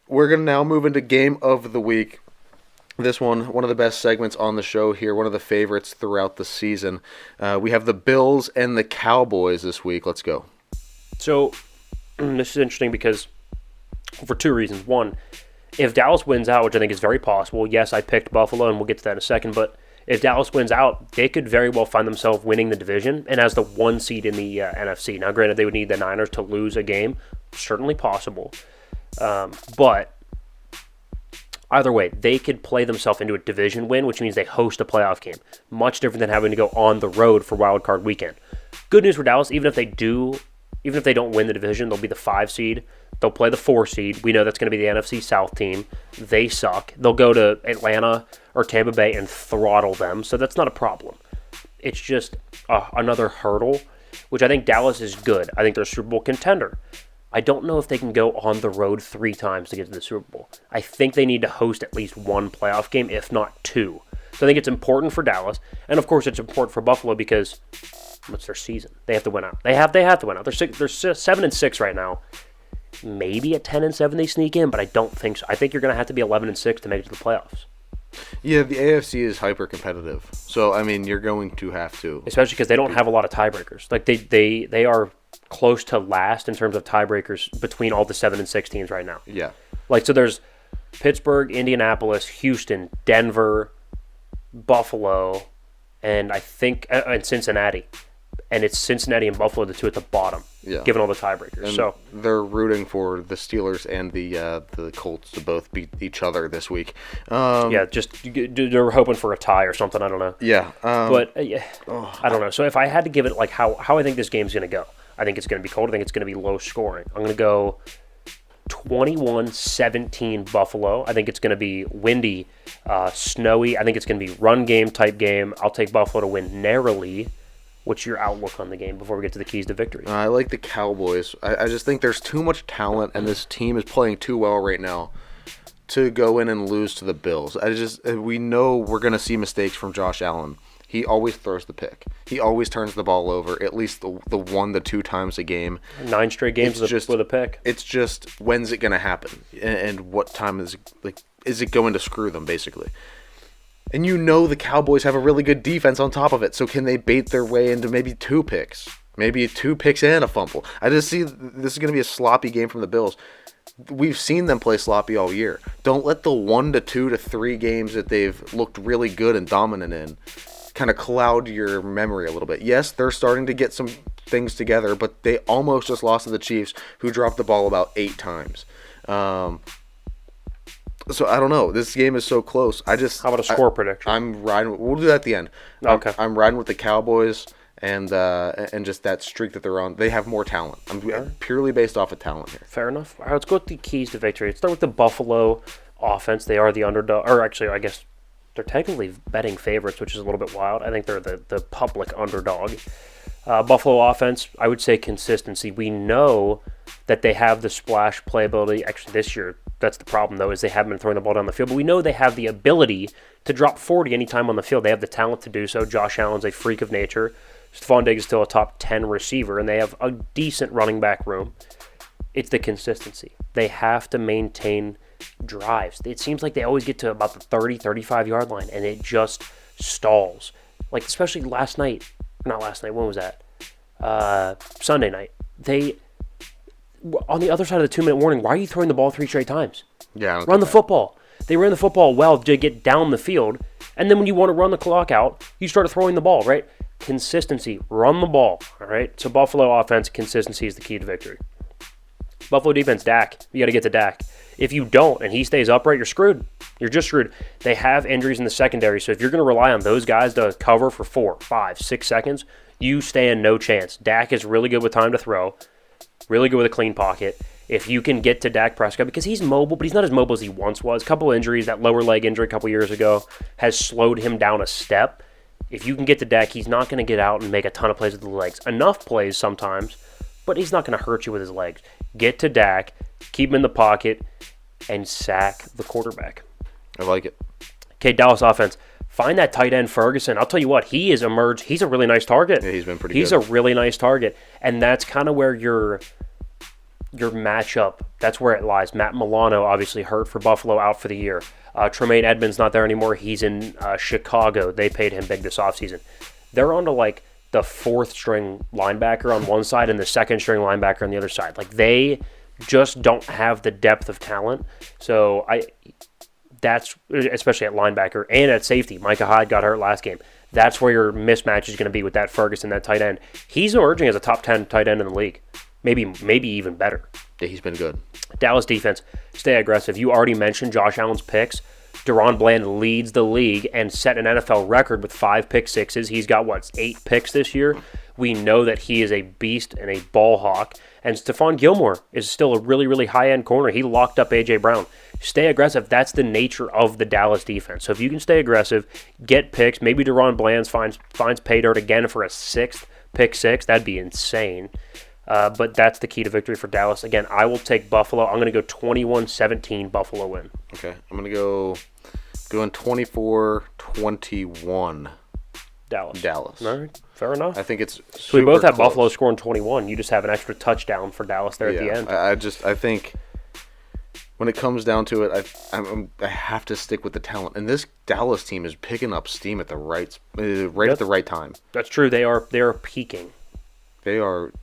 we're going to now move into Game of the Week. This one of the best segments on the show here, one of the favorites throughout the season. We have the Bills and the Cowboys this week. Let's go. So, this is interesting because for two reasons. One, if Dallas wins out, which I think is very possible, yes, I picked Buffalo, and we'll get to that in a second, but if Dallas wins out, they could very well find themselves winning the division and as the 1 seed in the NFC. Now, granted, they would need the Niners to lose a game. Certainly possible. But either way, they could play themselves into a division win, which means they host a playoff game. Much different than having to go on the road for Wild Card Weekend. Good news for Dallas, even if they don't win the division, they'll be the 5 seed. They'll play the 4 seed. We know that's going to be the NFC South team. They suck. They'll go to Atlanta or Tampa Bay and throttle them, so that's not a problem. It's just another hurdle, which I think Dallas is good. I think they're a Super Bowl contender. I don't know if they can go on the road 3 times to get to the Super Bowl. I think they need to host at least 1 playoff game, if not 2. So I think it's important for Dallas, and of course it's important for Buffalo because what's their season? They have to win out. They have to win out. They're 7-6 right now. Maybe at 10-7 they sneak in, but I don't think so. I think you're going to have to be 11-6 to make it to the playoffs. Yeah, the AFC is hyper competitive, so I mean you're going to have to, especially because they don't have a lot of tiebreakers. Like they are close to last in terms of tiebreakers between all the 7-6 teams right now. Yeah, like so there's Pittsburgh, Indianapolis, Houston, Denver, Buffalo, and I think and Cincinnati. And it's Cincinnati and Buffalo, the 2 at the bottom, given all the tiebreakers. And so they're rooting for the Steelers and the Colts to both beat each other this week. Just they're hoping for a tie or something. I don't know. Yeah, I don't know. So if I had to give it like how I think this game's going to go, I think it's going to be cold. I think it's going to be low scoring. I'm going to go 21-17 Buffalo. I think it's going to be windy, snowy. I think it's going to be run game type game. I'll take Buffalo to win narrowly. What's your outlook on the game before we get to the keys to victory? I like the Cowboys. I just think there's too much talent, and this team is playing too well right now to go in and lose to the Bills. We know we're going to see mistakes from Josh Allen. He always throws the pick. He always turns the ball over at least the 1 to 2 times a game. 9 straight games with a pick. It's just, when's it going to happen? And what time is it going to screw them, basically? And you know the Cowboys have a really good defense on top of it, so can they bait their way into maybe 2 picks? Maybe 2 picks and a fumble. I just see this is going to be a sloppy game from the Bills. We've seen them play sloppy all year. Don't let the 1 to 2 to 3 games that they've looked really good and dominant in kind of cloud your memory a little bit. Yes, they're starting to get some things together, but they almost just lost to the Chiefs, who dropped the ball about 8 times. So I don't know. This game is so close. How about a score prediction? I'm riding. We'll do that at the end. Okay. I'm riding with the Cowboys and just that streak that they're on. They have more talent. I'm purely based off of talent here. Fair enough. All right, let's go with the keys to victory. Let's start with the Buffalo offense. They are the underdog, or actually, I guess they're technically betting favorites, which is a little bit wild. I think they're the public underdog. Buffalo offense, I would say consistency. We know that they have the splash playability. Actually, this year, that's the problem, though, is they haven't been throwing the ball down the field. But we know they have the ability to drop 40 anytime on the field. They have the talent to do so. Josh Allen's a freak of nature. Stephon Diggs is still a top 10 receiver, and they have a decent running back room. It's the consistency. They have to maintain drives. It seems like they always get to about the 30, 35-yard line, and it just stalls. Like, especially last night. Not last night. When was that? Sunday night. They, on the other side of the 2-minute warning, why are you throwing the ball 3 straight times? Yeah, run the football. They ran the football well to get down the field, and then when you want to run the clock out, you start throwing the ball, right? Consistency. Run the ball, all right? So Buffalo offense, consistency is the key to victory. Buffalo defense, Dak. You got to get to Dak. If you don't and he stays upright, you're screwed. You're just screwed. They have injuries in the secondary, so if you're going to rely on those guys to cover for 4, 5, 6 seconds, you stand no chance. Dak is really good with time to throw, really good with a clean pocket. If you can get to Dak Prescott, because he's mobile, but he's not as mobile as he once was. A couple injuries, that lower leg injury a couple years ago has slowed him down a step. If you can get to Dak, he's not going to get out and make a ton of plays with the legs. Enough plays sometimes, but he's not going to hurt you with his legs. Get to Dak, keep him in the pocket, and sack the quarterback. I like it. Okay, Dallas offense. Find that tight end Ferguson. I'll tell you what, he has emerged. He's a really nice target. Yeah, he's been pretty good. He's a really nice target. And that's kind of where your matchup, that's where it lies. Matt Milano, obviously hurt for Buffalo, out for the year. Tremaine Edmonds not there anymore. He's in Chicago. They paid him big this offseason. They're on to like the fourth string linebacker on one side and the second string linebacker on the other side. Like they just don't have the depth of talent. So that's especially at linebacker and at safety. Micah Hyde got hurt last game. That's where your mismatch is going to be with that Ferguson, that tight end. He's emerging as a top 10 tight end in the league. Maybe even better. Yeah, he's been good. Dallas defense, stay aggressive. You already mentioned Josh Allen's picks. Deron Bland leads the league and set an NFL record with 5 pick sixes. He's got, 8 picks this year? We know that he is a beast and a ball hawk. And Stephon Gilmore is still a really, really high-end corner. He locked up A.J. Brown. Stay aggressive. That's the nature of the Dallas defense. So if you can stay aggressive, get picks, maybe Deron Bland finds pay dirt again for a 6th pick 6, that'd be insane. But that's the key to victory for Dallas. Again, I will take Buffalo. I'm going to go 21-17 Buffalo win. Okay. I'm going to go in 24-21. Dallas. All right. Fair enough. I think it's So we both have close. Buffalo scoring 21. You just have an extra touchdown for Dallas there at the end. I think when it comes down to it, I have to stick with the talent. And this Dallas team is picking up steam at the right at the right time. That's true. They are peaking. They are.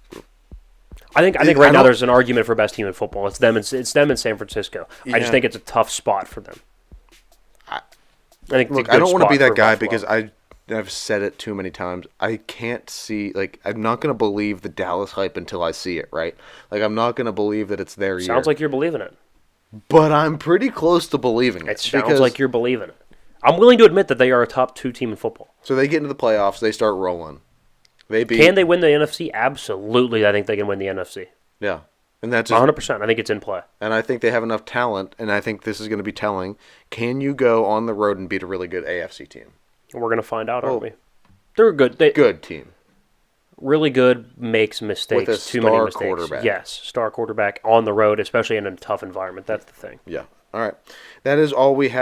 I think right now there's an argument for best team in football. It's them in San Francisco. Yeah. I just think it's a tough spot for them. I think Look, I don't want to be that guy because I've said it too many times. I can't see, I'm not going to believe the Dallas hype until I see it, right? I'm not going to believe that it's their year. Sounds like you're believing it. But I'm pretty close to believing it. It sounds like you're believing it. I'm willing to admit that they are a top 2 team in football. So they get into the playoffs, they start rolling. Can they win the NFC? Absolutely, I think they can win the NFC. Yeah. And that's just, 100%. I think it's in play. And I think they have enough talent, and I think this is going to be telling. Can you go on the road and beat a really good AFC team? We're going to find out, aren't we? They're good. Good team. Really good, makes mistakes. With a too many star mistakes. quarterback. Yes, star quarterback on the road, especially in a tough environment. That's the thing. Yeah. All right. That is all we have for